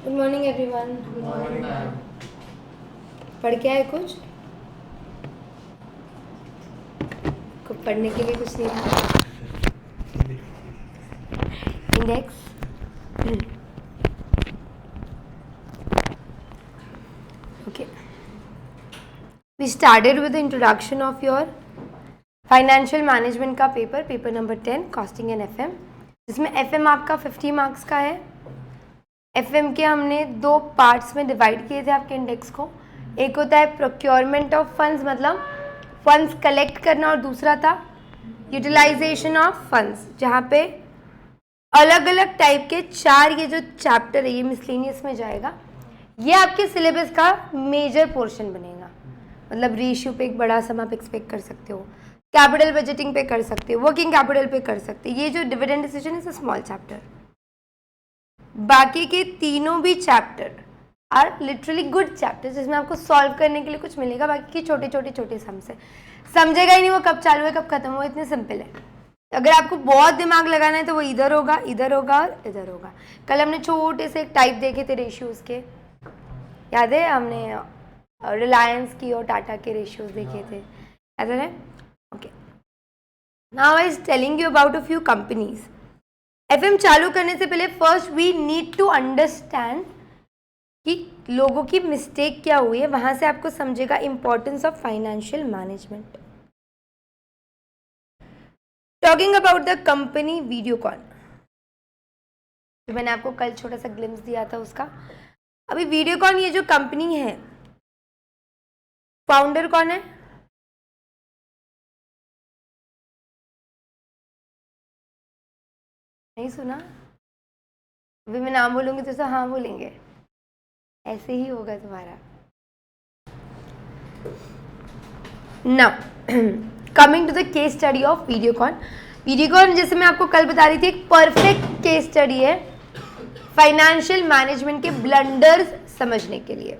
Good morning everyone. Good morning ma'am. पढ़ के आए कुछ? पढ़ने के लिए कुछ नहीं था। Index. Okay, we started with the introduction of your financial management का paper number 10 costing and FM, जिसमें एफएम आपका 50 मार्क्स का है। एफएम के हमने दो पार्ट्स में डिवाइड किए थे आपके इंडेक्स को। एक होता है प्रोक्योरमेंट ऑफ फंड्स, मतलब फंड्स कलेक्ट करना, और दूसरा था यूटिलाइजेशन ऑफ फंड्स, जहाँ पे अलग अलग टाइप के चार ये जो चैप्टर है ये मिसलेनियस में जाएगा। ये आपके सिलेबस का मेजर पोर्शन बनेगा। मतलब रेशियो पे एक बड़ा सम आप एक्सपेक्ट कर सकते हो, कैपिटल बजटिंग पे कर सकते हो, वर्किंग कैपिटल पे कर सकते हो। ये जो डिविडेंड डिसीजन है स्मॉल चैप्टर। बाकी के तीनों भी chapter are literally good chapter, जिसमें आपको सॉल्व करने के लिए कुछ मिलेगा। बाकी की छोटे सम्स है, समझेगा ही नहीं वो कब चालू है कब खत्म हुआ, इतने सिंपल है। अगर आपको बहुत दिमाग लगाना है तो वो इधर होगा, इधर होगा और इधर होगा। कल हमने छोटे से एक टाइप देखे थे रेशियोज के, याद है? हमने रिलायंस की और टाटा के रेशियोज देखे थे, याद है? Okay, now I is telling you about a few companies. FM चालू करने से पहले first we need to understand कि लोगों की मिस्टेक क्या हुई है, वहां से आपको समझेगा importance of financial management. Talking about the company Videocon, जो मैंने आपको कल छोटा सा ग्लिम्स दिया था उसका। अभी वीडियोकॉन ये जो कंपनी है, फाउंडर कौन है? नहीं सुना? अभी मैं नाम बोलूंगी तो हाँ बोलेंगे, ऐसे ही होगा तुम्हारा। Now coming to the case study of Videocon. Videocon जैसे मैं आपको कल बता रही थी एक परफेक्ट केस स्टडी है फाइनेंशियल मैनेजमेंट के ब्लंडर्स समझने के लिए।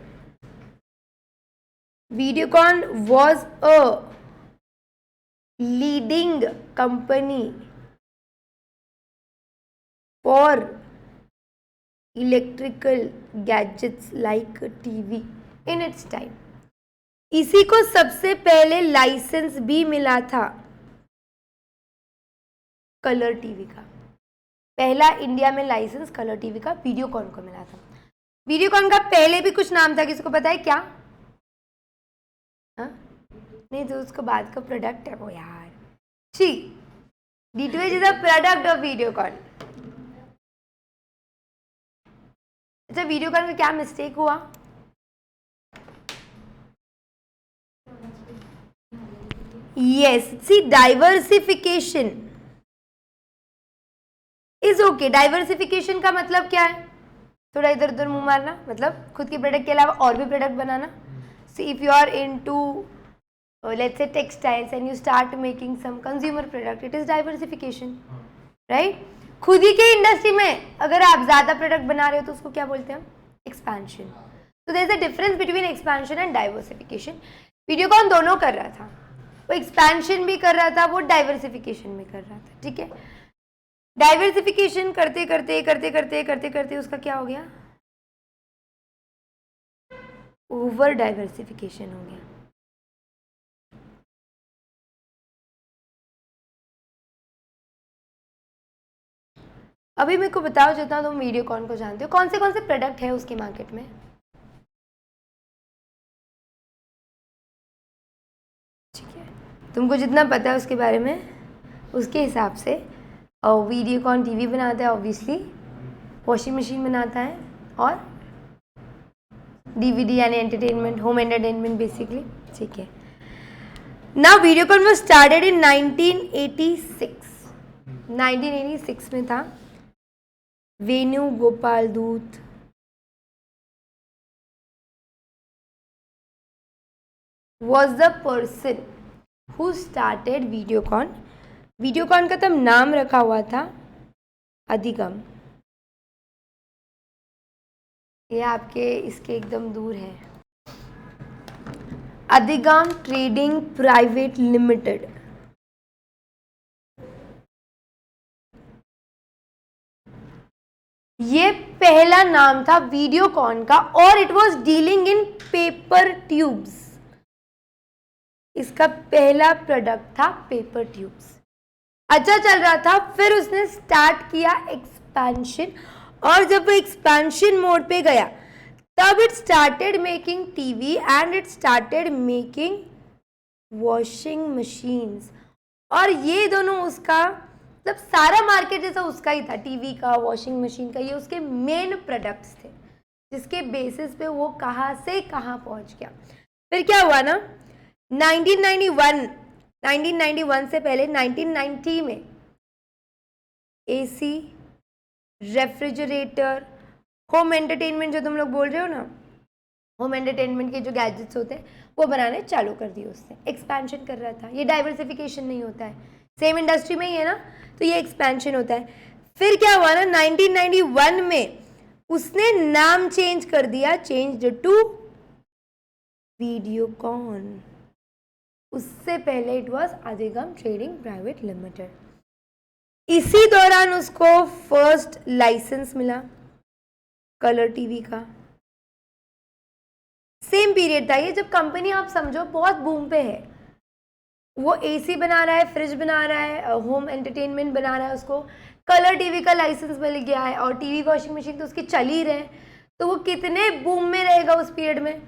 Videocon was a leading company for electrical gadgets like TV in its time. इसी को सबसे पहले लाइसेंस भी मिला था कलर टीवी का। पहला इंडिया में लाइसेंस कलर टीवी का वीडियोकॉन को मिला था। वीडियोकॉन का पहले भी कुछ नाम था, किसी को पता है क्या? हा? नहीं तो उसको बाद का प्रोडक्ट है वो यार। See D2H is a product of Videocon. अच्छा, वीडियोकॉन का क्या मिस्टेक हुआ? Yes, see diversification is okay. Diversification का मतलब क्या है? थोड़ा इधर उधर मुंह मारना, मतलब खुद के प्रोडक्ट के अलावा और भी प्रोडक्ट बनाना। See if you are into let's say textiles and you start making some consumer product, it is diversification, right? खुद ही के इंडस्ट्री में अगर आप ज्यादा प्रोडक्ट बना रहे हो तो उसको क्या बोलते हैं हम? एक्सपेंशन। तो there is a difference between expansion and diversification. Videocon दोनों कर रहा था, वो एक्सपेंशन भी कर रहा था, वो डाइवर्सिफिकेशन भी कर रहा था, ठीक है? डाइवर्सिफिकेशन करते करते करते करते करते करते उसका क्या हो गया? ओवर डाइवर्सिफिकेशन हो गया। अभी मेरे को बताओ, जितना तुम वीडियोकॉन को जानते हो, कौन से प्रोडक्ट है उसके मार्केट में? ठीक है, तुमको जितना पता है उसके बारे में, उसके हिसाब से वीडियोकॉन टीवी बनाता है, ऑब्वियसली वॉशिंग मशीन बनाता है, और डीवीडी यानी एंटरटेनमेंट, होम एंटरटेनमेंट बेसिकली, ठीक है। Now Videocon was started in 1986। 1986 में था। वेणु गोपाल दूत was the person who started Videocon. Videocon का तब नाम रखा हुआ था अधिगम। ये आपके इसके एकदम दूर है, अधिगम ट्रेडिंग प्राइवेट लिमिटेड। ये पहला नाम था वीडियोकॉन का और it was dealing in paper tubes. इसका पहला प्रोडक्ट था पेपर ट्यूब्स। अच्छा चल रहा था, फिर उसने स्टार्ट किया एक्सपेंशन, और जब वो एक्सपेंशन मोड पे गया तब it started making TV and it started making washing machines. और ये दोनों उसका मतलब सारा मार्केट जैसा उसका ही था, टीवी का, वॉशिंग मशीन का, ये उसके मेन प्रोडक्ट्स थे जिसके बेसिस पे वो कहाँ से कहाँ पहुंच गया। फिर क्या हुआ ना, 1991 से पहले 1990 में एसी, रेफ्रिजरेटर, होम एंटरटेनमेंट जो तुम लोग बोल रहे हो ना, होम एंटरटेनमेंट के जो गैजेट्स होते हैं वो बनाने चालू कर दिए उसने। एक्सपेंशन कर रहा था, ये डाइवर्सिफिकेशन नहीं होता है, सेम इंडस्ट्री में ही है ना, तो ये एक्सपेंशन होता है। फिर क्या हुआ ना, 1991 में उसने नाम चेंज कर दिया, चेंज्ड टू वीडियोकॉन। उससे पहले इट वाज अधिगम ट्रेडिंग प्राइवेट लिमिटेड। इसी दौरान उसको फर्स्ट लाइसेंस मिला कलर टीवी का। सेम पीरियड था ये जब कंपनी, आप समझो, बहुत बूम पे है। वो एसी बना रहा है, फ्रिज बना रहा है, होम एंटरटेनमेंट बना रहा है, उसको कलर टीवी का लाइसेंस मिल गया है और टीवी वॉशिंग मशीन तो उसकी चल ही रहे, तो वो कितने बूम में रहेगा उस पीरियड में।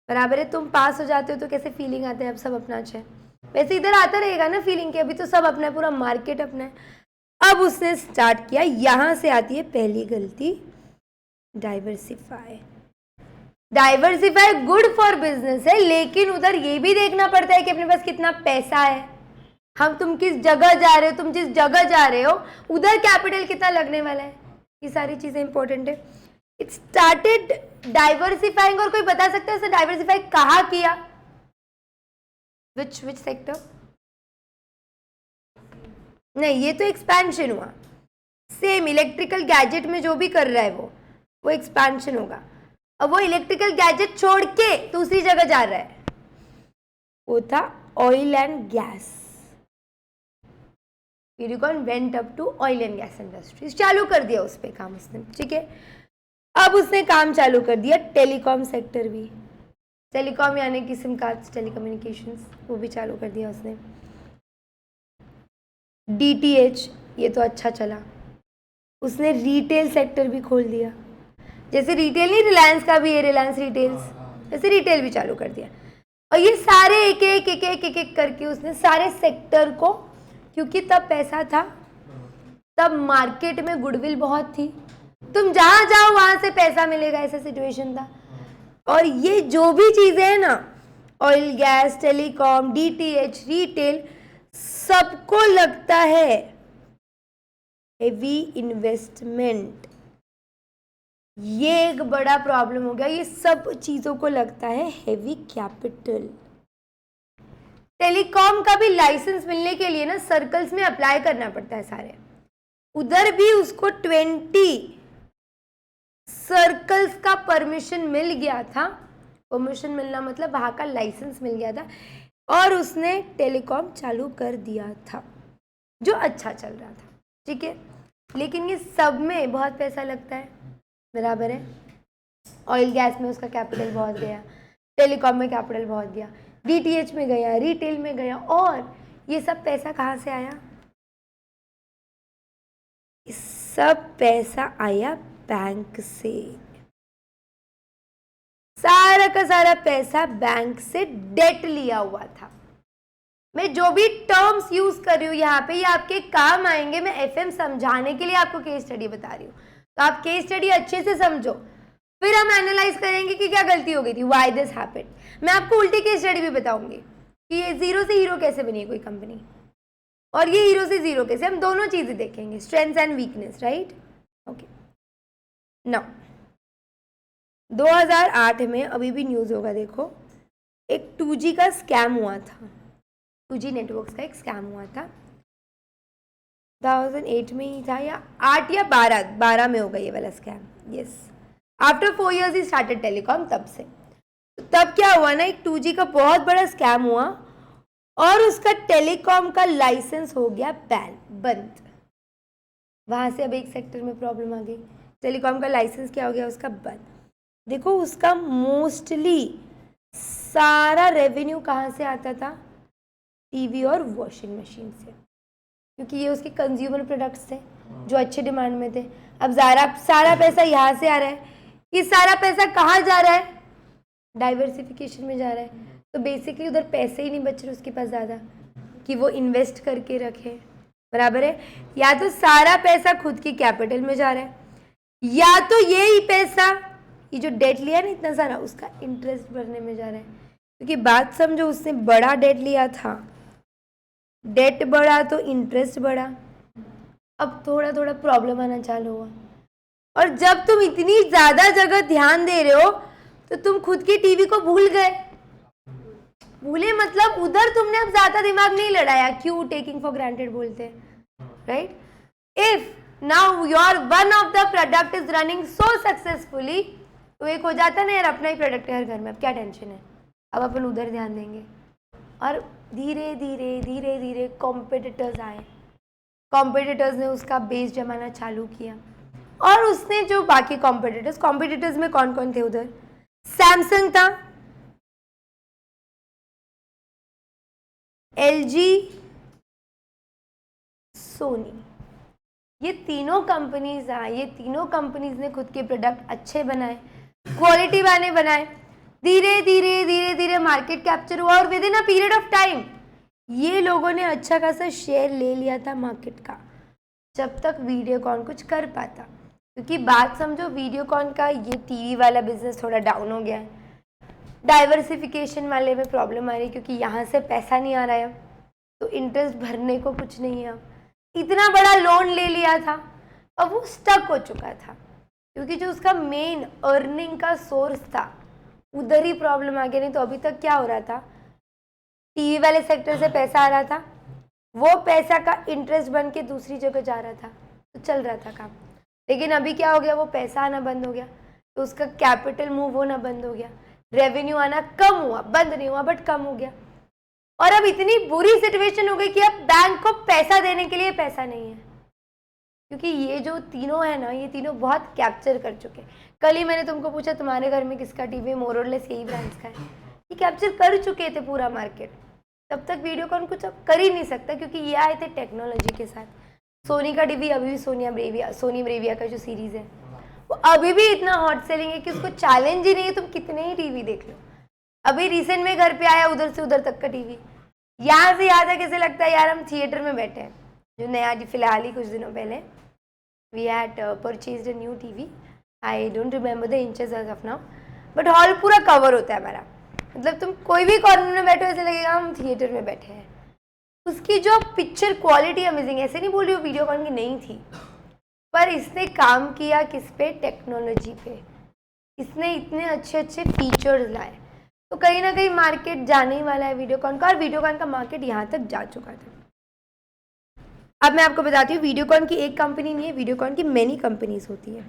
बराबर है, तुम पास हो जाते हो तो कैसे फीलिंग आते हैं, अब सब अपना अच्छा है, वैसे इधर आता रहेगा ना फीलिंग की, अभी तो सब अपना है, पूरा मार्केट अपना है। अब उसने स्टार्ट किया, यहां से आती है पहली गलती, diversify. Diversify good for business है, लेकिन उधर ये भी देखना पड़ता है कि अपने पास कितना पैसा है, तुम किस जगह जा रहे हो, तुम जिस जगह जा रहे हो उधर कैपिटल कितना लगने वाला है, ये सारी चीजें इंपॉर्टेंट है। इट स्टार्टेड डाइवर्सिफाइंग, और कोई बता सकता है उसे डाइवर्सिफाई कहाँ किया, विच सेक्टर? नहीं, ये तो एक्सपेंशन हुआ। सेम इलेक्ट्रिकल गैजेट में जो भी कर रहा है वो एक्सपेंशन होगा। अब वो इलेक्ट्रिकल गैजेट छोड़ के दूसरी जगह जा रहा है, वो था oil and gas. Videocon went up to oil and gas industries, चालू कर दिया उस पे काम उसने, ठीक है। अब उसने काम चालू कर दिया टेलीकॉम सेक्टर भी, टेलीकॉम यानी कि सिम कार्ड्स, टेलीकम्युनिकेशंस, वो भी चालू कर दिया उसने। डीटीएच, ये तो अच्छा चला। उसने रिटेल सेक्टर भी खोल दिया, जैसे रिटेल नहीं, रिलायंस का भी है, रिलायंस रिटेल्स, जैसे रिटेल भी चालू कर दिया। और ये सारे एक एक करके उसने सारे सेक्टर को, क्योंकि तब पैसा था, तब मार्केट में गुडविल बहुत थी, तुम जहां जाओ वहां से पैसा मिलेगा, ऐसा सिचुएशन था। और ये जो भी चीजें हैं ना, oil gas, telecom, DTH, retail, सबको लगता है हेवी इन्वेस्टमेंट। ये एक बड़ा प्रॉब्लम हो गया, ये सब चीजों को लगता है हेवी कैपिटल। टेलीकॉम का भी लाइसेंस मिलने के लिए ना सर्कल्स में अप्लाई करना पड़ता है सारे, उधर भी उसको 20 सर्कल्स का परमिशन मिल गया था। परमिशन मिलना मतलब वहां का लाइसेंस मिल गया था, और उसने टेलीकॉम चालू कर दिया था जो अच्छा चल रहा था, ठीक है। लेकिन ये सब में बहुत पैसा लगता है, बराबर है। ऑयल गैस में उसका कैपिटल बहुत गया, टेलीकॉम में कैपिटल बहुत गया, डीटीएच में गया, रिटेल में गया, और ये सब पैसा कहाँ से आया? सब पैसा आया बैंक से, सारा का सारा पैसा बैंक से डेट लिया हुआ था। मैं जो भी टर्म्स यूज कर रही हूँ यहाँ पे, ये आपके काम आएंगे, मैं एफएम समझाने के लिए आपको केस स्टडी बता रही हूँ, तो आप केस स्टडी अच्छे से समझो, फिर हम एनालाइज करेंगे कि क्या गलती हो गई थी, व्हाई दिस हैपेंड। मैं आपको उल्टी केस स्टडी भी बताऊंगी कि ये जीरो से हीरो कैसे बनी है कोई कंपनी, और ये हीरो से जीरो कैसे, हम दोनों चीजें देखेंगे, strengths and weakness, right. Okay, now 2008 में, अभी भी न्यूज होगा, देखो, एक 2G का स्कैम हुआ था, 2G नेटवर्क्स का एक स्कैम हुआ था, 2008 में ही था, या 8 या 12 में होगा ये वाला scam, yes. After 4 years he started telecom, तब से। तब क्या हुआ ना, एक 2G का बहुत बड़ा स्कैम हुआ, और उसका टेलीकॉम का लाइसेंस हो गया बंद। वहां से अब एक सेक्टर में प्रॉब्लम आ गई, टेलीकॉम का लाइसेंस क्या हो गया उसका बंद। देखो उसका मोस्टली सारा रेवेन्यू कहाँ से आता था, टीवी और वॉशिंग मशीन से, क्योंकि ये उसके कंज्यूमर प्रोडक्ट्स थे जो अच्छे डिमांड में थे। अब सारा पैसा यहाँ से आ रहा है, ये सारा पैसा कहाँ जा रहा है, डाइवर्सिफिकेशन में जा रहा है। तो बेसिकली उधर पैसे ही नहीं बच रहे उसके पास ज़्यादा कि वो इन्वेस्ट करके रखे, बराबर है। या तो सारा पैसा खुद की कैपिटल में जा रहा है, या तो यही पैसा ये जो डेट लिया है ना इतना सारा, उसका इंटरेस्ट भरने में जा रहा है। क्योंकि बात समझो, उसने बड़ा डेट लिया था, डेट बढ़ा तो इंटरेस्ट बढ़ा, अब थोड़ा थोड़ा प्रॉब्लम आना चालू हुआ। और जब तुम इतनी ज़्यादा जगह ध्यान दे रहे हो तो तुम खुद की टीवी को भूल गए। भूले मतलब उधर तुमने अब ज़्यादा दिमाग नहीं लड़ाया, क्यों टेकिंग फॉर ग्रांटेड बोलते हैं, right. If now your one of the product is running so successfully, तो एक हो जाता ना यार अपना ही प्रोडक्ट है हर घर में, अब क्या टेंशन है, अब अपन उधर ध्यान देंगे। और धीरे धीरे धीरे धीरे कॉम्पिटिटर्स आए, कॉम्पिटिटर्स ने उसका बेस जमाना चालू किया। और उसने जो बाकी कॉम्पिटिटर्स में कौन कौन थे उधर, सैमसंग था, एलजी, सोनी, ये तीनों कंपनीज आई। ये तीनों कंपनीज ने खुद के प्रोडक्ट अच्छे बनाए, क्वालिटी वाले बनाए, धीरे धीरे धीरे धीरे मार्केट कैप्चर हुआ। और with in a period of time ये लोगों ने अच्छा खासा शेयर ले लिया था मार्केट का, जब तक वीडियोकॉन कुछ कर पाता। क्योंकि बात समझो, वीडियोकॉन का ये टीवी वाला बिजनेस थोड़ा डाउन हो गया है, डाइवर्सिफिकेशन वाले में प्रॉब्लम आ रही है, क्योंकि यहाँ से पैसा नहीं आ रहा है, तो इंटरेस्ट भरने को कुछ नहीं है। अब इतना बड़ा लोन ले लिया था, अब वो स्टक हो चुका था, क्योंकि जो उसका मेन अर्निंग का सोर्स था उधर ही प्रॉब्लम आ गया। नहीं तो अभी तक क्या हो रहा था, टीवी वाले सेक्टर से पैसा आ रहा था, वो पैसा का इंटरेस्ट बन के दूसरी जगह जा रहा था, तो चल रहा था काम। लेकिन अभी क्या हो गया, वो पैसा आना बंद हो गया, तो उसका कैपिटल मूव होना बंद हो गया, रेवेन्यू आना कम हुआ, बंद नहीं हुआ बट कम हो गया। और अब इतनी बुरी सिचुएशन हो गई कि अब बैंक को पैसा देने के लिए पैसा नहीं है, क्योंकि ये जो तीनों है ना, ये तीनों बहुत कैप्चर कर चुके। कल ही मैंने तुमको पूछा तुम्हारे घर में किसका टीवी, मोरलेस यही ब्रांड्स का है, ये कैप्चर कर चुके थे पूरा मार्केट। तब तक वीडियोकॉन कुछ अब कर ही नहीं सकता, क्योंकि ये आए थे टेक्नोलॉजी के साथ। सोनी का टीवी अभी भी सोनी ब्रेविया का जो सीरीज़ है वो अभी भी इतना हॉट सेलिंग है कि उसको चैलेंज ही नहीं है, तुम कितने ही टीवी देख लो। अभी रिसेंट में घर पे आया उधर से उधर तक का टीवी, यहाँ से यहाँ तक कैसे लगता है यार हम थिएटर में बैठे हैं। जो नया फिलहाल ही कुछ दिनों पहले we had purchased a new TV, I don't remember the inches as of now, but hall पूरा कवर होता है हमारा, मतलब तुम कोई भी कॉर्नर में बैठो ऐसे लगेगा हम थिएटर में बैठे हैं। उसकी जो पिक्चर क्वालिटी अमेजिंग, ऐसे नहीं बोल रही हूँ वीडियोकॉन की नहीं थी, पर इसने काम किया किस पे, टेक्नोलॉजी पे। इसने इतने अच्छे अच्छे फीचर्स लाए, तो कहीं ना कहीं मार्केट जाने ही वाला है वीडियोकॉन का, और वीडियोकॉन का मार्केट यहाँ तक जा चुका था। अब मैं आपको बताती हूँ, वीडियोकॉन की एक कंपनी नहीं है, वीडियोकॉन की मैनी कंपनीज होती है।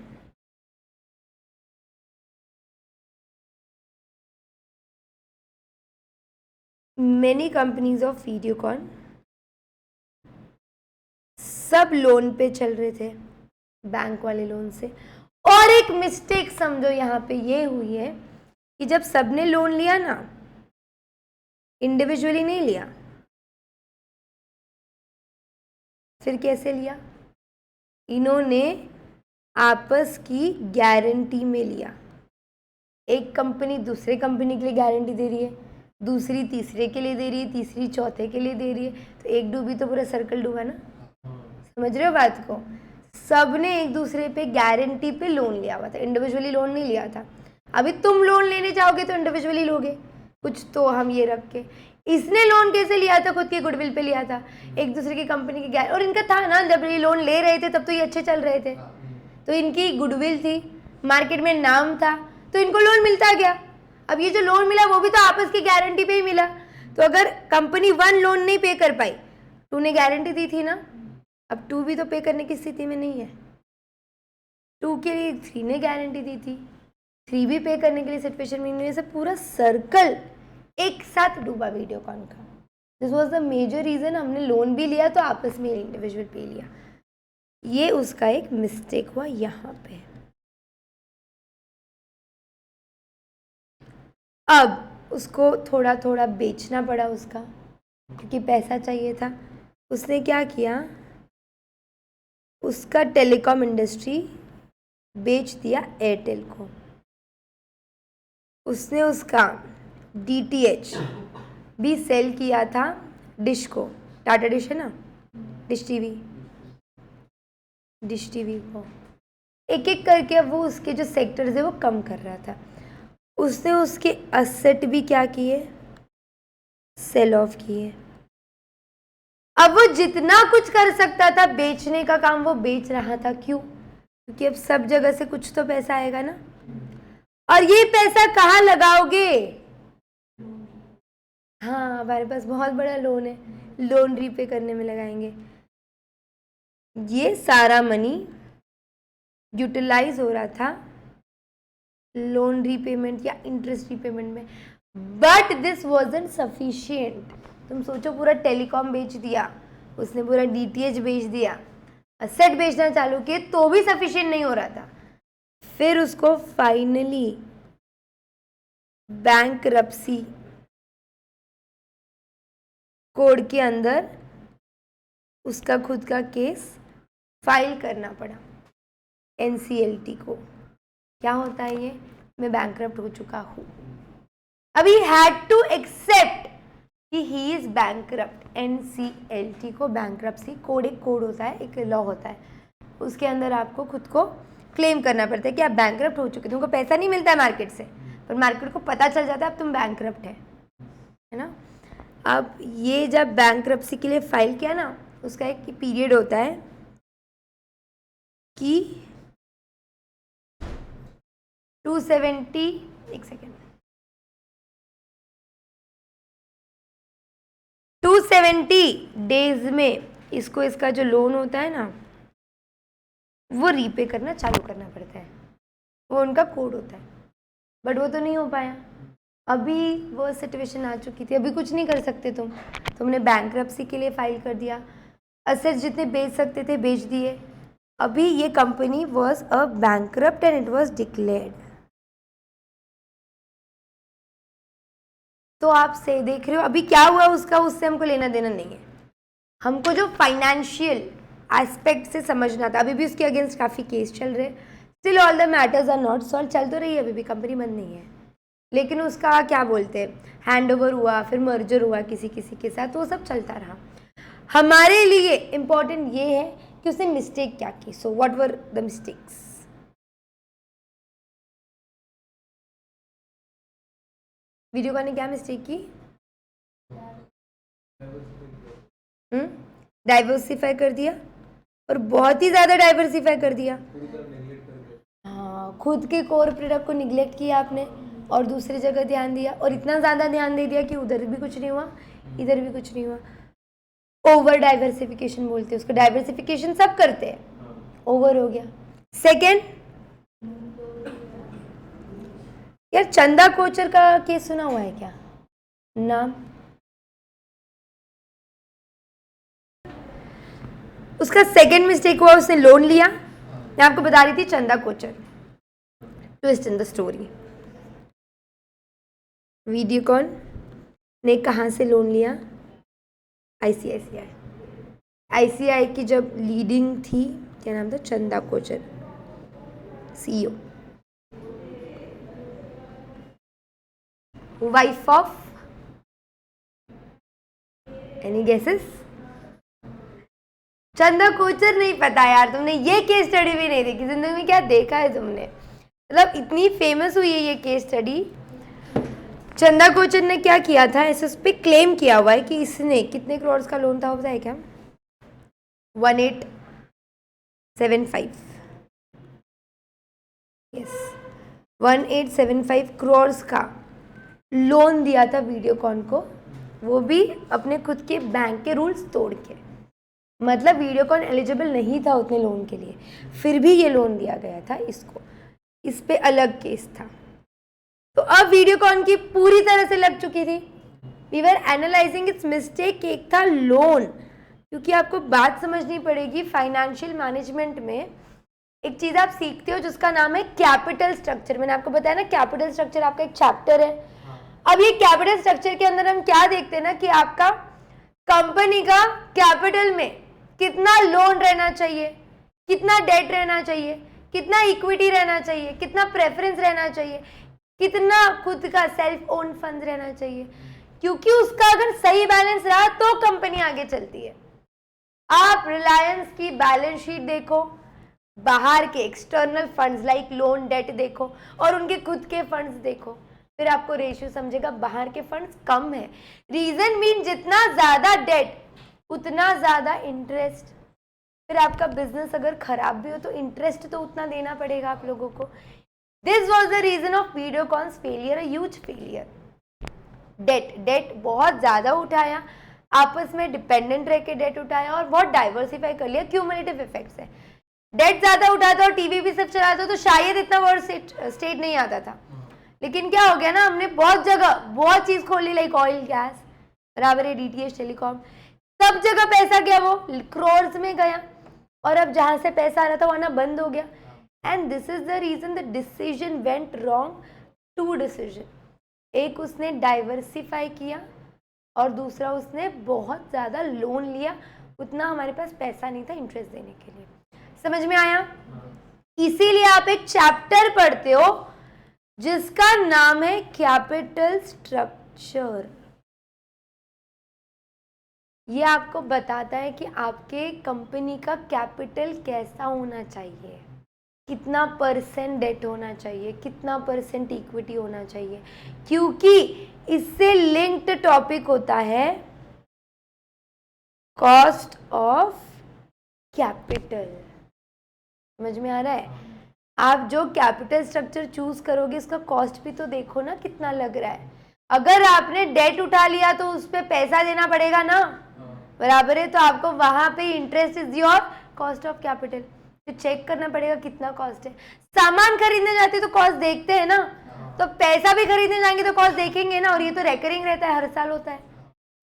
मैनी कंपनीज ऑफ वीडियोकॉन, सब लोन पे चल रहे थे, बैंक वाले लोन से। और एक मिस्टेक समझो यहाँ पे ये हुई है कि जब सबने लोन लिया ना, इंडिविजुअली नहीं लिया, फिर कैसे लिया, इन्होंने आपस की गारंटी में लिया। एक कंपनी दूसरे कंपनी के लिए गारंटी दे रही है, दूसरी तीसरे के लिए दे रही है, तीसरी चौथे के लिए दे रही है, तो एक डूबी तो पूरा सर्कल डूबा ना। समझ रहे हो बात को, सबने एक दूसरे पे गारंटी पे लोन लिया हुआ था, इंडिविजुअली लोन नहीं लिया था। अभी तुम लोन लेने जाओगे तो इंडिविजुअली लोगे कुछ, तो हम ये रख के, इसने लोन कैसे लिया था, खुद की गुडविल पे लिया था, एक दूसरे की कंपनी की और इनका था ना, जब ये लोन ले रहे थे तब तो ये अच्छे चल रहे थे, तो इनकी गुडविल थी, मार्केट में नाम था, तो इनको लोन मिलता गया। अब ये जो लोन मिला वो भी तो आपस की गारंटी पे ही मिला, तो अगर कंपनी 1 लोन नहीं पे कर पाई, 2 ने गारंटी दी थी ना, अब 2 भी तो पे करने की स्थिति में नहीं है, 2 के लिए 3 ने गारंटी दी थी, 3 भी पे करने के लिए सिचुएशन में नहीं है। सब पूरा सर्कल एक साथ डूबा वीडियोकॉन का। This was the major reason, हमने लोन भी लिया तो आपस में इंडिविजुअल पे लिया, ये उसका एक मिस्टेक हुआ यहाँ पे। अब उसको थोड़ा थोड़ा बेचना पड़ा उसका, क्योंकि पैसा चाहिए था। उसने क्या किया, उसका टेलीकॉम इंडस्ट्री बेच दिया एयरटेल को। उसने उसका डीटीएच भी सेल किया था डिश को, टाटा डिश है ना, डिश टीवी को। एक एक करके अब वो उसके जो सेक्टर्स है वो कम कर रहा था। उसने उसके असेट भी क्या किए, सेल ऑफ किए। अब वो जितना कुछ कर सकता था बेचने का काम वो बेच रहा था। क्यों? क्योंकि अब सब जगह से कुछ तो पैसा आएगा ना। और ये पैसा कहाँ लगाओगे? हाँ, हमारे पास बहुत बड़ा लोन है, लोन रीपे करने में लगाएंगे। ये सारा मनी यूटिलाइज हो रहा था लोन रीपेमेंट या इंटरेस्ट रीपेमेंट में, बट दिस वॉजंट सफिशिएंट। तुम सोचो, पूरा टेलीकॉम बेच दिया उसने, पूरा डीटीएच बेच दिया, असेट बेचना चालू किए, तो भी सफिशिएंट नहीं हो रहा था। फिर उसको फाइनली बैंकरप्सी कोड के अंदर उसका खुद का केस फाइल करना पड़ा एनसीएलटी को। क्या होता है ये? मैं बैंकरप्ट हो चुका हूँ। अब ही हैड टू एक्सेप्ट कि ही इज बैंकरप्ट। एनसीएलटी को बैंकरप्सी कोड, एक कोड होता है, एक लॉ होता है, उसके अंदर आपको खुद को क्लेम करना पड़ता है कि आप बैंकरप्ट हो चुके। तुमको पैसा नहीं मिलता है मार्केट से, पर मार्केट को पता चल जाता है अब तुम बैंकरप्ट है ना। अब ये जब बैंकरप्सी के लिए फाइल किया ना, उसका एक पीरियड होता है कि 270 एक सेकेंड 270 डेज में इसको इसका जो लोन होता है ना वो रीपे करना चालू करना पड़ता है। वो उनका कोड होता है, बट वो तो नहीं हो पाया। अभी वो सिचुएशन आ चुकी थी, अभी कुछ नहीं कर सकते तुमने बैंकरप्सी के लिए फाइल कर दिया, असेट्स जितने बेच सकते थे बेच दिए। अभी ये company was a bankrupt and it was declared. तो आप से देख रहे हो अभी क्या हुआ उसका, उससे हमको लेना देना नहीं है। हमको जो फाइनेंशियल एस्पेक्ट से समझना था। अभी भी उसके अगेंस्ट काफ़ी केस चल रहे, still all the matters are not solve. चल तो रही है, अभी भी कंपनी बंद नहीं है, लेकिन उसका क्या बोलते हैं, हैंड ओवर हुआ, फिर मर्जर हुआ किसी किसी के साथ, तो वो सब चलता रहा। हमारे लिए इम्पॉर्टेंट ये है कि उसने मिस्टेक क्या की। So what were the mistakes? Video का ने क्या मिस्टेक की? डाइवर्सिफाई कर दिया, और बहुत ही ज़्यादा डाइवर्सिफाई कर दिया। हाँ, खुद के कोर प्रोडक्ट को निगलेक्ट किया आपने और दूसरी जगह ध्यान दिया, और इतना ज़्यादा ध्यान दे दिया कि उधर भी कुछ नहीं हुआ, इधर भी कुछ नहीं हुआ। ओवर डाइवर्सिफिकेशन बोलते हैं उसको। डाइवर्सिफिकेशन सब करते हैं, ओवर हो गया। सेकेंड, यार चंदा कोचर का केस सुना हुआ है क्या नाम? उसका सेकेंड मिस्टेक हुआ, उसने लोन लिया। मैं आपको बता रही थी Chanda Kochhar, twist in the story. Videocon ने कहाँ से लोन लिया? आईसीआईसीआई। आईसीआई की जब लीडिंग थी, क्या नाम था, Chanda Kochhar, CEO, wife of, any guesses? Chanda Kochhar नहीं पता यार? तुमने ये केस स्टडी भी नहीं देखी जिंदगी में? क्या देखा है तुमने? मतलब इतनी फेमस हुई है ये केस स्टडी। चंदा कोचर ने क्या किया था, ऐसे उस पर क्लेम किया हुआ है कि इसने कितने करोड़ का लोन था, बताया क्या? 1875, यस, 1875 करोड़ का लोन दिया था वीडियोकॉन को, वो भी अपने खुद के बैंक के रूल्स तोड़ के। मतलब वीडियोकॉन एलिजिबल नहीं था उतने लोन के लिए, फिर भी ये लोन दिया गया था इसको। इस पे अलग केस था। तो अब वीडियोकॉन की पूरी तरह से लग चुकी थी। We were analyzing its mistake. एक था लोन, क्योंकि आपको बात समझनी पड़ेगी। फाइनेंशियल मैनेजमेंट में एक चीज़ आप सीखते हो जिसका नाम है कैपिटल स्ट्रक्चर। मैंने आपको बताया ना, कैपिटल स्ट्रक्चर आपका एक चैप्टर है। अब ये कैपिटल स्ट्रक्चर के अंदर हम क्या देखते हैं ना कि आपका कंपनी का कैपिटल में कितना लोन रहना चाहिए, कितना डेट रहना चाहिए, कितना इक्विटी रहना चाहिए, कितना प्रेफरेंस रहना चाहिए, कितना खुद का सेल्फ ओन फंड रहना चाहिए, क्योंकि उसका अगर सही बैलेंस रहा तो कंपनी आगे चलती है। आप रिलायंस की बैलेंस शीट देखो, बाहर के external funds like loan debt देखो और उनके खुद के फंड्स देखो, फिर आपको रेशियो समझेगा बाहर के फंड्स कम है। रीजन मीन जितना ज्यादा डेट उतना ज्यादा इंटरेस्ट, फिर आपका बिजनेस अगर खराब भी हो तो इंटरेस्ट तो उतना देना पड़ेगा आप लोगों को। This was the reason of Videocon's failure, a huge failure. Debt बहुत ज्यादा उठाया, आपस में डिपेंडेंट रह के डेट उठाया और बहुत डाइवर्सिफाई कर लिया, क्यूमुलेटिव इफेक्ट्स है। डेट ज्यादा उठाता और टीवी भी सिर्फ चलाता तो शायद इतना वर्ड स्टेट नहीं आता था, लेकिन क्या हो गया ना, हमने बहुत जगह बहुत चीज खोली लाइक ऑयल गैस बराबर है डीटीएच टेलीकॉम, सब जगह पैसा गया, वो क्रोर्स में गया और अब जहां से पैसा आ रहा था वो आना बंद हो गया। And this is the reason the decision went wrong, two decision, एक उसने डाइवर्सिफाई किया और दूसरा उसने बहुत ज़्यादा लोन लिया, उतना हमारे पास पैसा नहीं था इंटरेस्ट देने के लिए। समझ में आया? इसीलिए आप एक चैप्टर पढ़ते हो जिसका नाम है कैपिटल स्ट्रक्चर। ये आपको बताता है कि आपके कंपनी का कैपिटल कैसा होना चाहिए, कितना परसेंट डेट होना चाहिए, कितना परसेंट इक्विटी होना चाहिए, क्योंकि इससे लिंक्ड टॉपिक होता है कॉस्ट ऑफ कैपिटल। समझ में आ रहा है? आप जो कैपिटल स्ट्रक्चर चूज करोगे उसका कॉस्ट भी तो देखो ना कितना लग रहा है। अगर आपने डेट उठा लिया तो उस पर पैसा देना पड़ेगा ना, बराबर है, तो आपको वहां पे interest is your cost of capital, तो चेक करना पड़ेगा कितना कॉस्ट है। सामान खरीदने जाते तो कॉस्ट देखते हैं ना, तो पैसा भी खरीदने जाएंगे तो कॉस्ट देखेंगे ना, और ये तो रेकरिंग रहता है, हर साल होता है,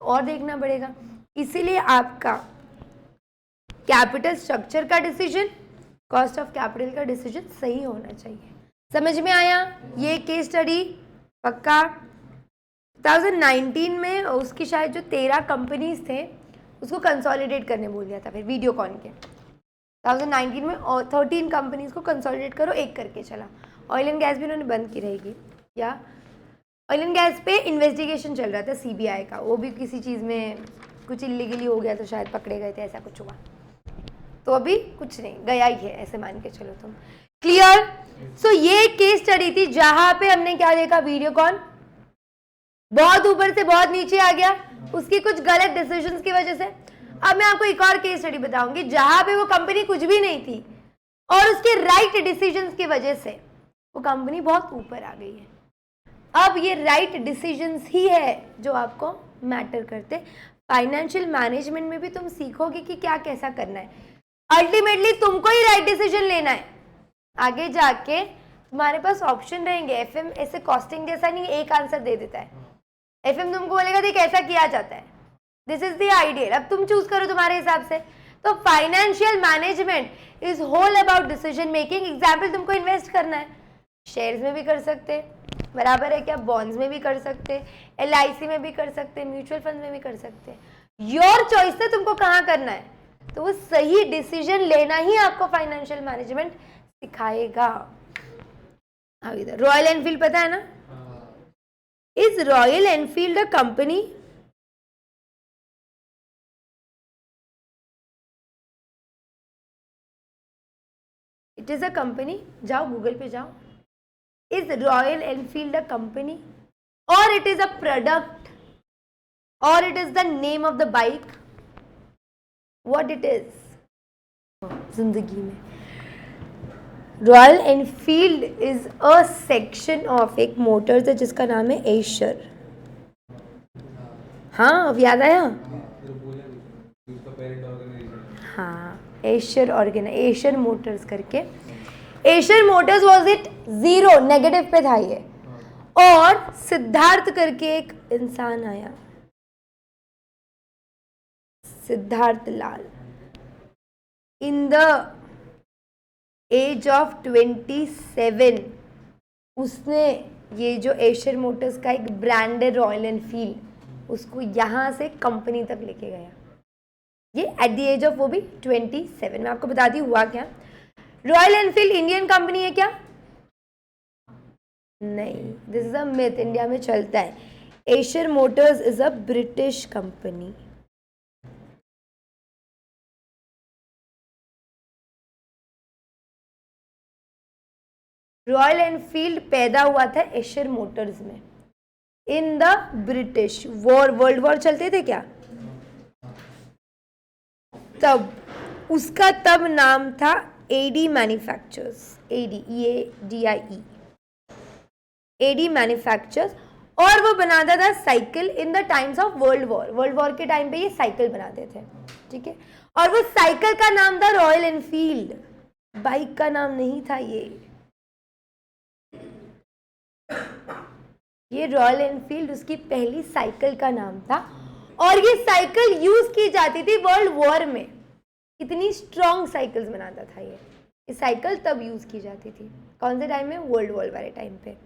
और देखना पड़ेगा। इसीलिए आपका कैपिटल स्ट्रक्चर का डिसीजन, कॉस्ट ऑफ कैपिटल का डिसीजन सही होना चाहिए। समझ में आया? ये केस स्टडी पक्का 2019 में उसकी शायद जो 13 कंपनीज थे उसको कंसोलिडेट करने बोल दिया था फिर वीडियोकॉन के। 2019 में 13 कंपनीज को कंसोलिडेट करो, एक करके चला। ऑयल एंड गैस भी उन्होंने बंद की रहेगी, या ऑयल एंड गैस पे इन्वेस्टिगेशन चल रहा था सीबीआई का, वो भी किसी चीज़ में कुछ इलीगली हो गया तो शायद पकड़े गए थे, ऐसा कुछ हुआ, तो अभी कुछ नहीं, गया ही है, ऐसे मान के चलो तुम। क्लियर? सो ये केस स्टडी थी जहां पे हमने क्या देखा, वीडियोकॉन बहुत ऊपर से बहुत नीचे आ गया उसकी कुछ गलत डिसीजंस की वजह से। अब मैं आपको एक और केस स्टडी बताऊंगी जहां पे वो कंपनी कुछ भी नहीं थी और उसके राइट डिसीजंस की वजह से वो कंपनी बहुत ऊपर आ गई है। अब ये राइट डिसीजंस ही है जो आपको मैटर करते। फाइनेंशियल मैनेजमेंट में भी तुम सीखोगे कि क्या कैसा करना है, अल्टीमेटली तुमको ही राइट डिसीजन लेना है। आगे जाके तुम्हारे पास ऑप्शन रहेंगे। एफएम ऐसे कॉस्टिंग जैसा नहीं एक आंसर दे देता है, एफएम तुमको बोलेगा देख ऐसा किया जाता है, दिस इज द आइडियल, अब तुम चूज करो तुम्हारे हिसाब से। तो financial management is whole about decision making. Example, तुमको इन्वेस्ट करना है, शेयर्स में भी कर सकते, बराबर है क्या, बॉन्ड्स में भी कर सकते, एलआईसी में भी कर सकते, म्यूचुअल फंड में भी कर सकते, योर चॉइस है तुमको कहाँ करना है। तो वो सही डिसीजन लेना ही आपको फाइनेंशियल मैनेजमेंट सिखाएगा। अब इधर रॉयल एनफील्ड पता है ना, is royal Enfield a company? It is a company, जाओ गूगल पे जाओ। Is royal Enfield a company और इट इज अ प्रोडक्ट और it is the name of the bike? What it is जिंदगी में? Royal Enfield is a section of एक Motors है जिसका नाम है एशर। हाँ, अब याद आया? हाँ, एशर मोटर्स करके। Asher Motors was it zero, negative पे था ये, और सिद्धार्थ करके एक इंसान आया, Siddharth Lal, in the age of 27 उसने ये जो एशियर मोटर्स का एक ब्रांड है रॉयल एनफील्ड, उसको यहाँ से कंपनी तक लेके गया। ये एट द एज ऑफ वो भी 27। मैं आपको बता दी हुआ क्या। रॉयल एनफील्ड इंडियन कंपनी है क्या? नहीं, this is a myth, India में चलता है। Eicher Motors is a British company. Royal Enfield पैदा हुआ था एशियर मोटर्स में in the British war, world war चलते थे क्या, तब उसका तब नाम था AD manufacturers, ADI, AD manufacturers. और वो बनाता था cycle in the times of world war, world war के टाइम पे ये साइकिल बनाते थे, ठीक है। और वो साइकिल का नाम था रॉयल एनफील्ड, बाइक का नाम नहीं था ये रॉयल एनफील्ड उसकी पहली साइकिल का नाम था। और ये साइकिल यूज की जाती थी वर्ल्ड वॉर में, इतनी स्ट्रॉन्ग साइकिल्स बनाता था ये साइकिल तब यूज की जाती थी। कौन से टाइम में? वर्ल्ड वॉर वाले टाइम पे।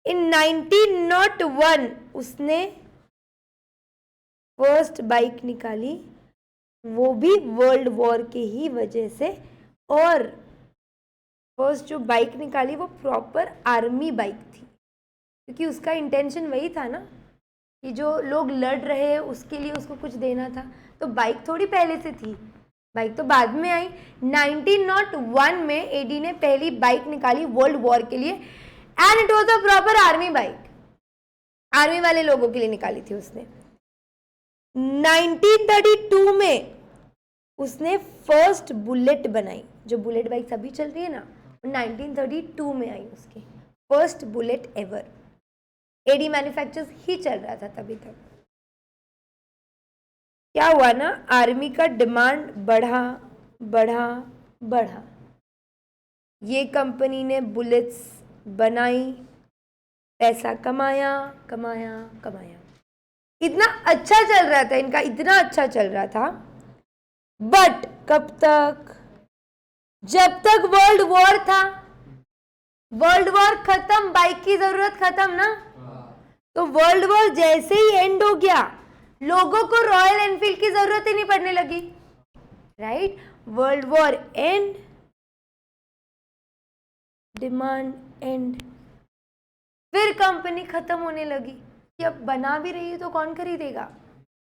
इन 1901 उसने फर्स्ट बाइक निकाली, वो भी वर्ल्ड वॉर के ही वजह से। और फर्स्ट जो बाइक निकाली वो प्रॉपर आर्मी बाइक थी, क्योंकि उसका इंटेंशन वही था ना कि जो लोग लड़ रहे हैं उसके लिए उसको कुछ देना था। तो बाइक थोड़ी पहले से थी, बाइक तो बाद में आई। 1901 में एडी ने पहली बाइक निकाली वर्ल्ड वॉर के लिए, and it was a proper army bike, army वाले लोगों के लिए निकाली थी उसने। 1932 में उसने फर्स्ट बुलेट बनाई, जो बुलेट बाइक अभी चल रही है ना, 1932 में आई उसकी फर्स्ट बुलेट एवर। एडी मैन्युफैक्चर्स ही चल रहा था तभी तक। क्या हुआ ना, आर्मी का डिमांड बढ़ा बढ़ा बढ़ा, ये कंपनी ने बुलेट्स बनाई, पैसा कमाया कमाया कमाया, इतना अच्छा चल रहा था इनका, इतना अच्छा चल रहा था। बट कब तक? जब तक वर्ल्ड वॉर था। वर्ल्ड वॉर खत्म, बाइक की जरूरत खत्म ना, तो वर्ल्ड वॉर जैसे ही एंड हो गया, लोगों को रॉयल एनफील्ड की जरूरत ही नहीं पड़ने लगी, right. World war and, demand and, फिर कंपनी खत्म होने लगी कि अब बना भी रही है तो कौन खरीदेगा,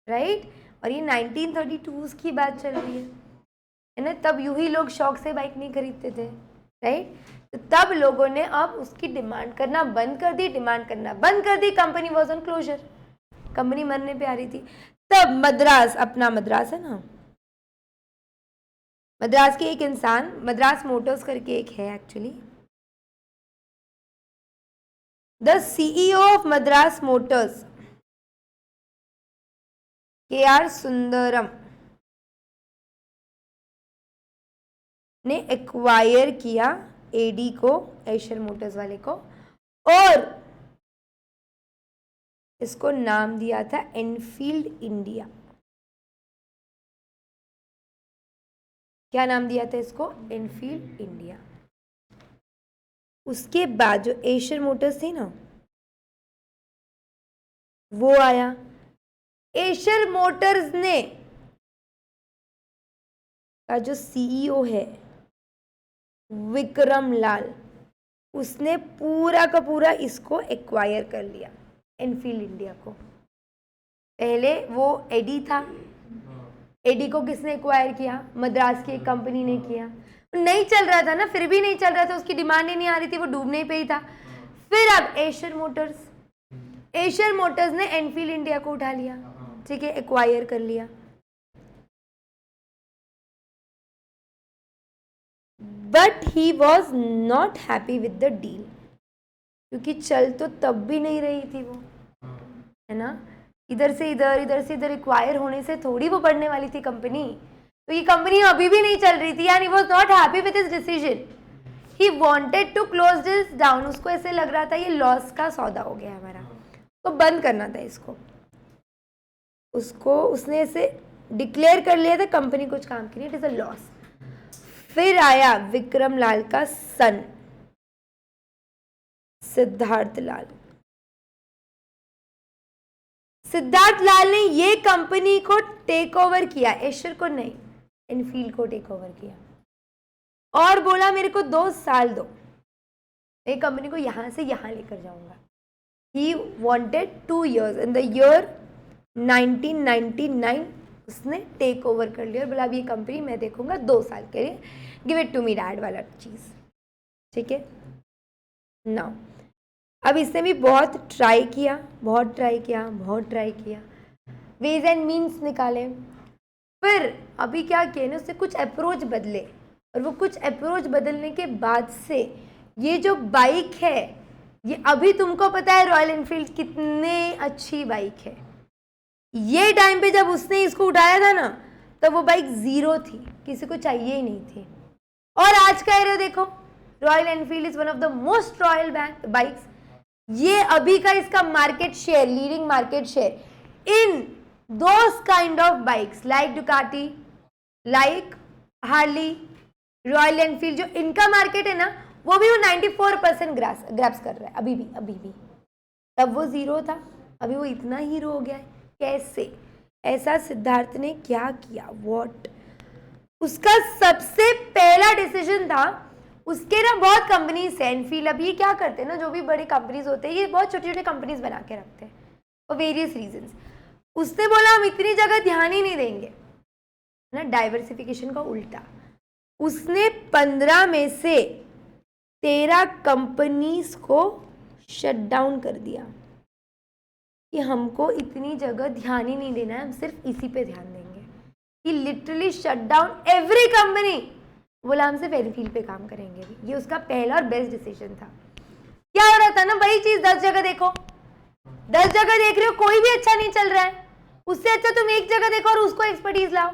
राइट। और ये 1932 की बात चल रही है ना, तब यूं ही लोग शौक से बाइक नहीं खरीदते थे, राइट। तो तब लोगों ने अब उसकी डिमांड करना बंद कर दी, डिमांड करना बंद कर दी, company was on closure, company मरने पे आ रही थी। तब मद्रास, अपना मद्रास है ना, मद्रास के एक इंसान, मद्रास मोटर्स करके एक है actually, the CEO of Madras Motors KR Sundaram ने एक्वायर किया एडी को, एशियर मोटर्स वाले को, और इसको नाम दिया था एनफील्ड इंडिया। क्या नाम दिया था इसको? Enfield India. उसके बाद जो एशियर मोटर्स थी ना, वो आया। एशियर मोटर्स ने का जो सीईओ है विक्रम लाल, उसने पूरा का पूरा इसको एक्वायर कर लिया, एनफील्ड इंडिया को। पहले वो एडी था, एडी को किसने एक्वायर किया? मद्रास की एक कंपनी ने किया। नहीं चल रहा था ना, फिर भी नहीं चल रहा था, उसकी डिमांड ही नहीं आ रही थी, वो डूबने ही पे ही था। फिर अब एशियर मोटर्स ने एनफील्ड इंडिया को उठा लिया, ठीक है, एक्वायर कर लिया। But he was not happy with the deal, क्योंकि चल तो तब भी नहीं रही थी वो, है ना, इधर से इधर एक्वायर होने से थोड़ी वो बढ़ने वाली थी कंपनी। तो ये कंपनी अभी भी नहीं चल रही थी, यानी was not happy with his decision, he wanted to close this down. उसको ऐसे लग रहा था ये लॉस का सौदा हो गया हमारा, तो बंद करना था इसको। उसने ऐसे डिक्लेयर कर लिया था कंपनी कुछ काम की नहीं, इट इज अ लॉस। फिर आया विक्रम लाल का सन सिद्धार्थ लाल। सिद्धार्थ लाल ने ये कंपनी को टेक ओवर किया, एशर को नहीं, एनफील्ड को टेक ओवर किया और बोला मेरे को 2 साल दो, मैं कंपनी को यहां से यहां लेकर जाऊंगा। He wanted 2 years. In the year 1999 उसने टेक ओवर कर लिया और बोला अब ये कंपनी मैं देखूंगा 2 साल के लिए, give it to me dad वाला चीज, ठीक है। नाउ अब इसने भी बहुत ट्राई किया, वेज एंड मीन्स निकाले, फिर अभी क्या किया ना, उसने कुछ अप्रोच बदले और वो कुछ अप्रोच बदलने के बाद से ये जो बाइक है, ये अभी तुमको पता है रॉयल एनफील्ड कितने अच्छी बाइक है। ये टाइम पे जब उसने इसको उठाया था ना, तब वो बाइक 0 थी, किसी को चाहिए ही नहीं थी। और आज का एरा देखो, royal Enfield is one of the most royal bikes. ये अभी का इसका market share, leading market share in those kind of bikes like Ducati, like Harley, royal Enfield, जो इनका मार्केट है ना, वो भी वो 94% ग्रैब्स कर रहा है अभी भी। तब वो 0 था, अभी वो इतना हीरो हो गया है। कैसे? ऐसा सिद्धार्थ ने क्या किया? व्हाट? उसका सबसे पहला डिसीजन था, उसके ना बहुत कंपनीज है एनफील्ड, अब ये क्या करते हैं ना, जो भी बड़े कंपनीज होते हैं ये बहुत छोटी छोटी कंपनीज बना के रखते हैं फॉर वेरियस रीजंस। उसने बोला हम इतनी जगह ध्यान ही नहीं देंगे ना, डाइवर्सिफिकेशन का उल्टा। उसने 15 में से 13 कंपनीज को शट डाउन कर दिया कि हमको इतनी जगह ध्यान ही नहीं देना है, हम सिर्फ इसी पे ध्यान देंगे। He literally shut down every company, बोला हम सिर्फ एनफील्ड पे काम करेंगे। ये उसका पहला और बेस्ट डिसीजन था। क्या हो रहा था ना, वही चीज 10 जगह देखो, 10 जगह देख रहे हो, कोई भी अच्छा नहीं चल रहा है, उससे अच्छा तुम एक जगह देखो और उसको एक्सपर्टीज लाओ।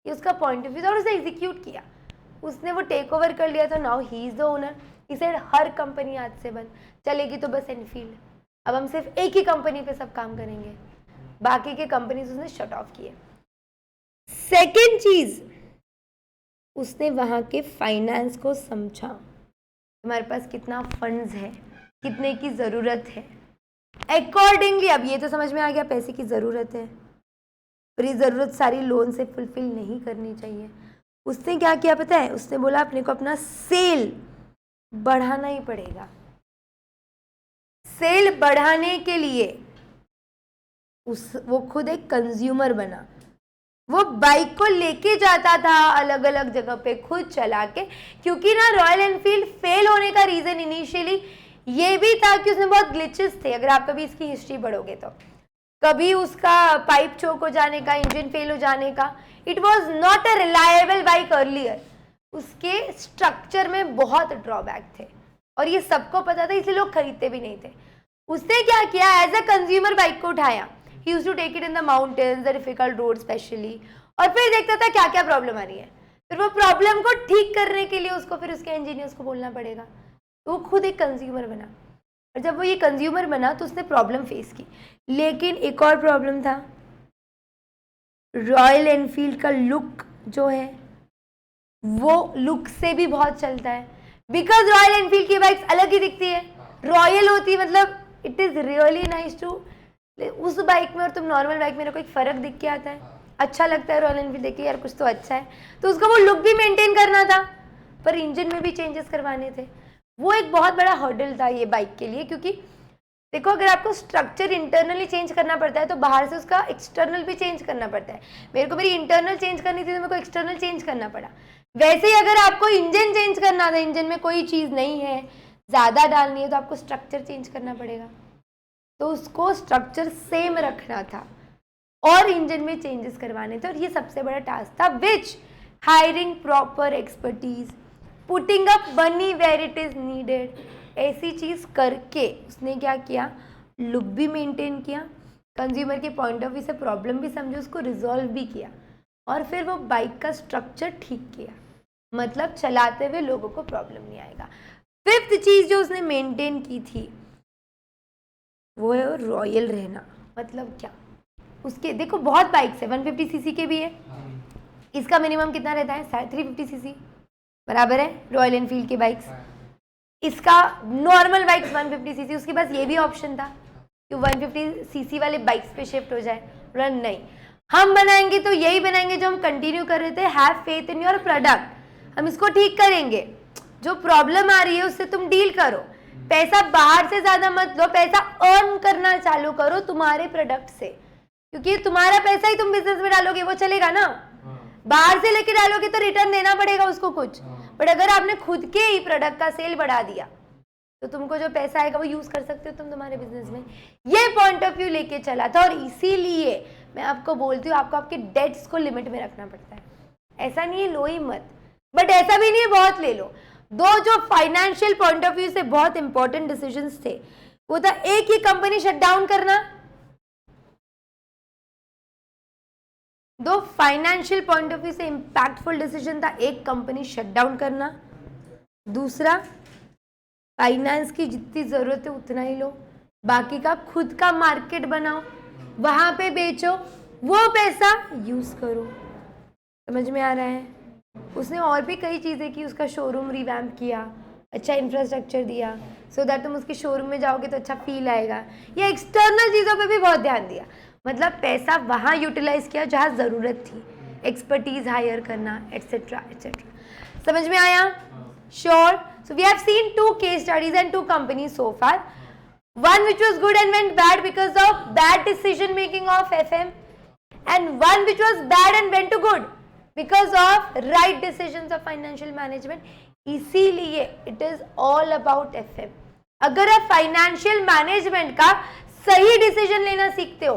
ये उसका पॉइंट ऑफ व्यू था और उसे एग्जीक्यूट किया। उसने वो टेक ओवर कर लिया था, now he is the owner. इसे हर कंपनी आज से बंद चलेगी तो बस एनफील्ड, अब हम सिर्फ एक ही कंपनी पे सब काम करेंगे, बाकी के कंपनीज उसने शट ऑफ किए। सेकेंड चीज, उसने वहां के फाइनेंस को समझा, तुम्हारे पास कितना फंड्स है, कितने की ज़रूरत है, अकॉर्डिंगली। अब ये तो समझ में आ गया पैसे की ज़रूरत है और ये ज़रूरत सारी लोन से फुलफिल नहीं करनी चाहिए। उसने क्या किया पता है? उसने बोला अपने को अपना सेल बढ़ाना ही पड़ेगा। सेल बढ़ाने के लिए वो खुद एक कंज्यूमर बना। वो बाइक को लेके जाता था अलग अलग जगह पे खुद चला के, क्योंकि ना रॉयल एनफील्ड फेल होने का रीजन इनिशियली ये भी था कि उसमें बहुत ग्लिचेस थे। अगर आप कभी इसकी हिस्ट्री पढ़ोगे तो कभी उसका पाइप चोक हो जाने का, इंजन फेल हो जाने का। It was not a reliable bike earlier. उसके स्ट्रक्चर में बहुत ड्रॉबैक थे और ये सबको पता था, इसलिए लोग खरीदते भी नहीं थे। उसने क्या किया, एज अ कंज्यूमर बाइक को उठाया, he used to take it in the mountains, the difficult roads specially, और फिर देखता था क्या क्या प्रॉब्लम आ रही है, फिर वो प्रॉब्लम को ठीक करने के लिए उसको फिर उसके इंजीनियर्स को बोलना पड़ेगा। तो वो खुद एक कंज्यूमर बना और जब वो ये कंज्यूमर बना तो उसने प्रॉब्लम फेस की। लेकिन एक और प्रॉब्लम था, रॉयल एनफील्ड का लुक जो है वो लुक से भी बहुत चलता है, बिकॉज रॉयल एनफील्ड की बाइक्स अलग ही दिखती है, रॉयल होती है, मतलब it is really nice to. उस बाइक में और तुम नॉर्मल बाइक में कोई फर्क दिख के आता है, अच्छा लगता है रॉयल एनफील्ड देखिए यार कुछ तो अच्छा है, तो उसका वो लुक भी मेंटेन करना था, पर इंजन में भी चेंजेस करवाने थे। वो एक बहुत बड़ा हर्डल था ये बाइक के लिए, क्योंकि देखो अगर आपको स्ट्रक्चर इंटरनली चेंज करना पड़ता है तो बाहर से उसका एक्सटर्नल भी चेंज करना पड़ता है। मेरे को मेरी इंटरनल चेंज करनी थी तो मेरे को एक्सटर्नल चेंज करना पड़ा। वैसे ही अगर आपको इंजन चेंज करना था, इंजन में कोई चीज़ नहीं है, ज़्यादा डालनी है, तो आपको स्ट्रक्चर चेंज करना पड़ेगा। तो उसको स्ट्रक्चर सेम रखना था और इंजन में चेंजेस करवाने थे, और ये सबसे बड़ा टास्क था, which hiring proper expertise, putting up money where it is needed. ऐसी चीज़ करके उसने क्या किया, लुक भी मेंटेन किया, कंज्यूमर के पॉइंट ऑफ व्यू से प्रॉब्लम भी समझे, उसको रिजॉल्व भी किया, और फिर वो बाइक का स्ट्रक्चर ठीक किया, मतलब चलाते हुए लोगों को प्रॉब्लम नहीं आएगा। फिफ्थ चीज़ जो उसने मेंटेन की थी वो है रॉयल रहना। मतलब क्या, उसके देखो बहुत बाइक्स है, 150 सीसी के भी है, इसका मिनिमम कितना रहता है, 350 सीसी बराबर है रॉयल एनफील्ड की बाइक्स। इसका नॉर्मल बाइक्स 150 सीसी, उसके पास ये भी ऑप्शन था कि 150 सीसी वाले बाइक्स पे शिफ्ट हो जाए। बोला नहीं, हम बनाएंगे तो यही बनाएंगे जो हम कंटिन्यू कर रहे थे, have faith in your product, हम इसको ठीक करेंगे, जो प्रॉब्लम आ रही है उससे तुम डील करो, पैसा बाहर से ज्यादा मत लो, पैसा अर्न करना चालू करो तुम्हारे प्रोडक्ट से, क्योंकि तुम्हारा पैसा ही तुम बिजनेस में डालोगे वो चलेगा ना, बाहर से लेके डालोगे तो रिटर्न देना पड़ेगा उसको कुछ, बट अगर आपने खुद के ही प्रोडक्ट का सेल बढ़ा दिया तो तुमको जो पैसा आएगा वो यूज कर सकते हो तुम तुम्हारे बिजनेस में। ये पॉइंट ऑफ व्यू लेके चला था, और इसीलिए मैं आपको बोलती हूँ आपको आपके डेट्स को लिमिट में रखना पड़ता है। ऐसा नहीं है लो ही मत, बट ऐसा भी नहीं है बहुत ले लो। दो जो फाइनेंशियल पॉइंट ऑफ व्यू से बहुत इंपॉर्टेंट डिसीजंस थे वो था एक ही कंपनी शट डाउन करना, दो फाइनेंशियल पॉइंट ऑफ व्यू से इंपैक्टफुल डिसीजन था, एक कंपनी शट डाउन करना, दूसरा फाइनेंस की जितनी जरूरत है उतना ही लो, बाकी का खुद का मार्केट बनाओ, वहां पे बेचो, वो पैसा यूज करो। समझ में आ रहा है? उसने और भी कई चीजें की, उसका शोरूम रिवैम्प किया, अच्छा इंफ्रास्ट्रक्चर दिया सो दैट तुम उसके शोरूम में जाओगे तो अच्छा फील आएगा, ये एक्सटर्नल चीजों पे भी बहुत ध्यान दिया, मतलब पैसा वहां यूटिलाइज किया जहां जरूरत थी, एक्सपर्टीज हायर करना एटसेट्रा एटसेट्रा। समझ में आया? Sure. So we have seen 2 case studies and 2 companies so far. One which was good and went bad because of bad decision making of FM, and one which was bad and went to good because of right decisions of financial management. इसीलिए it is all about FM. अगर आप financial management का सही decision लेना सीखते हो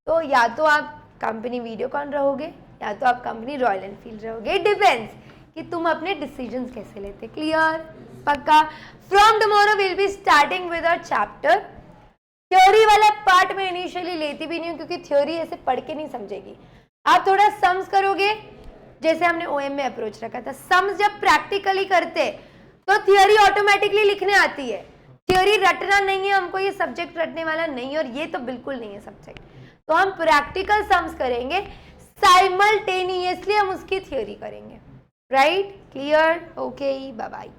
तो या तो आप कंपनी वीडियोकॉन रहोगे या तो आप कंपनी रॉयल एनफील्ड रहोगे, इट डिपेंड्स कि तुम अपने डिसीजंस कैसे लेते। क्लियर? पक्का? From tomorrow will be starting with a chapter. Theory वाला पार्ट में इनिशियली लेती भी नहीं हूँ क्योंकि थ्योरी ऐसे पढ़ के नहीं समझेगी, आप थोड़ा सम्स करोगे जैसे हमने ओएम में अप्रोच रखा था। सम्स जब प्रैक्टिकली करते तो थ्योरी ऑटोमेटिकली लिखने आती है, थ्योरी रटना नहीं है हमको, ये सब्जेक्ट रटने वाला नहीं है और ये तो बिल्कुल नहीं है सब्जेक्ट, तो हम प्रैक्टिकल सम्स करेंगे, साइमल्टेनियसली हम उसकी थ्योरी करेंगे। Right? Clear? Okay, bye bye.